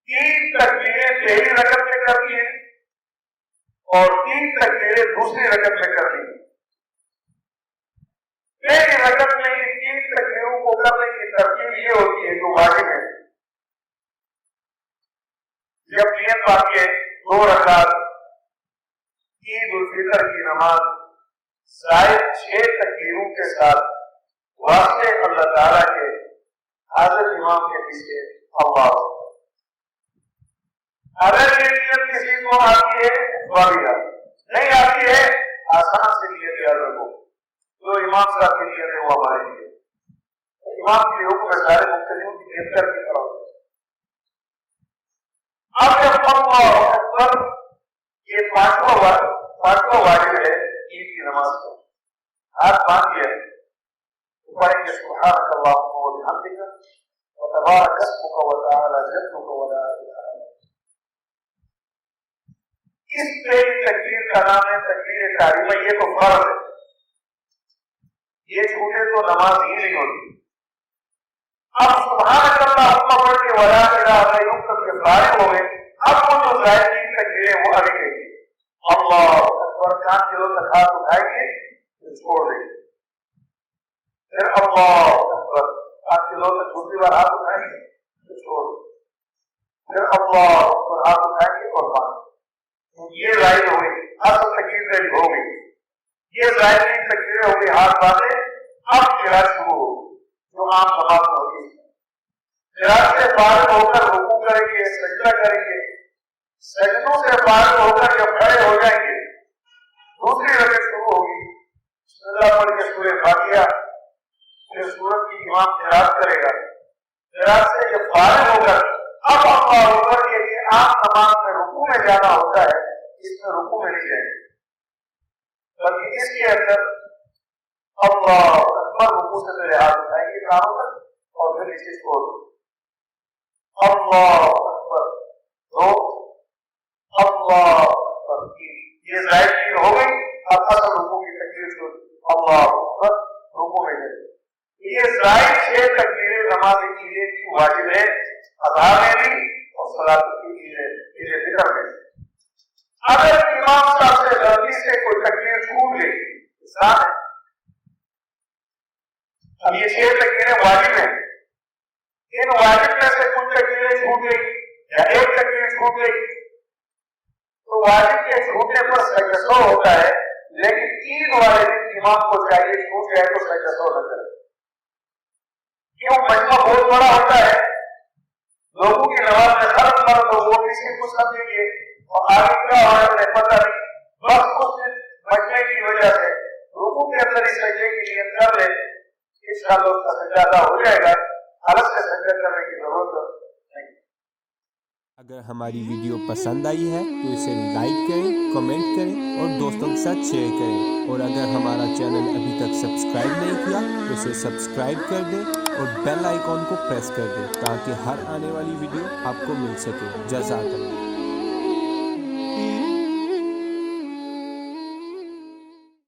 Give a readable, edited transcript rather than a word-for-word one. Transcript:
3 तकबीरें पहली रकत में करनी है और 3 तकबीरें दूसरी रकत में करनी है। पहली रकत में इन 3 तकबीरों को करने की तरतीब ये होती है जो वाजिब है। जब नियत बाकी है 2 रकात ईद उल फितर की नमाज शायद 6 तकबीरों के साथ वास्ते अल्लाह ताला के हाजिर इमाम के पीछे अल्लाह। अगर ये नियत किसी को आती है वाजिब, नहीं आती है आसान से नियत याद रखो, जो इमाम साहब की नियत है वो हमारे लिए, इमाम के हुक्म में सारे मुख्तलियों की नियत करके करो। अब जब अल्लाहु अकबर ये पांचवा वाजिब है ईद की नमाज को, हाथ बांध दिया तो पढ़ेंगे सुब्हानक अल्लाहुम्मा व बिहम्दिका व तबारक अस्मुका व तआला जद्दुका व ला इलाहा इल्ला। इस पहली तकबीर का नाम है तकबीर तारीमा। ये तो फर्ज है, ये छूटे तो नमाज ही नहीं होती। अब सुब्हानक अल्लाहुम्मा पढ़ के व ला इलाहा इल्ला तक के फारिग हो गए। अब वो जो जायद की तकबीरें वो आगे गई, अल्लाहु अकबर कान दिलों तक हाथ उठाएंगे फिर छोड़ देंगे, फिर अल्लाहु अकबर कान दिलों तक दूसरी बार हाथ उठाएंगे फिर छोड़ देंगे, फिर अल्लाहु अकबर हाथ उठाएंगे और बांध। ये जायद हो गई, असल तकबीर हो गई, ये जायद की तकबीरें हो गई, हाथ बांधे। अब किरात शुरू हो जो आम नमाज होती है। किरात से फारिग होकर रुकू करेंगे, सजदा करेंगे, सजदों से फारिग होकर जब खड़े हो जाएंगे दूसरी रकत शुरू होगी। बिस्मिल्लाह पढ़ के सूरह फातिहा, फिर सूरत की इमाम किरात करेगा। किरात से जब फारिग होकर अब अल्लाहु अकबर के लिए आम नमाज में रुकू में जाना होता है, इसमें रुकू में नहीं जाएंगे, बल्कि इसके अंदर अल्लाहु अकबर रुकू से पहले हाथ उठाएंगे कानों तक और फिर नीचे छोड़ दो, अल्लाहु अकबर दो, अल्लाहु अकबर तीन। ये जायद की हो गई। अब असल रुकू की तकबीर शुरू, अल्लाहु अकबर रुकू में गए। ये जायद 6 तकबीरें नमाज की की वाजिब है, अज़ा में भी और सलात की ईद फितर में। अगर इमाम साहब से गलती से कोई तकबीर छूट गई, इंसान है, अब ये 6 तकबीरें वाजिब है, इन वाजिब में से कुछ तकबीरें छूट गई या एक तकबीर छूट गई तो वाजिब के छूटने पर सजदा होता है, लेकिन ईद वाले दिन इमाम को चाहिए छूट जाए तो सजदा न करे। क्यों? मजमा बहुत बड़ा होता है, लोगों की नमाज में खर्च मर्द हो, वो किसी को समझेंगे और आगे क्या हो रहा है पता नहीं, बस कुछ मजमे की वजह से रुकू के अंदर इस सजदे की नियत कर ले, इंशाअल्लाह उसका सजदा हो जाएगा, अलग से सजदा करने की जरूरत नहीं। अगर हमारी वीडियो पसंद आई है तो इसे लाइक करें, कमेंट करें और दोस्तों के साथ शेयर करें। और अगर हमारा चैनल अभी तक सब्सक्राइब नहीं किया तो इसे सब्सक्राइब कर दें और बेल आइकॉन को प्रेस कर दें ताकि हर आने वाली वीडियो आपको मिल सके। जज़ाकल्लाह।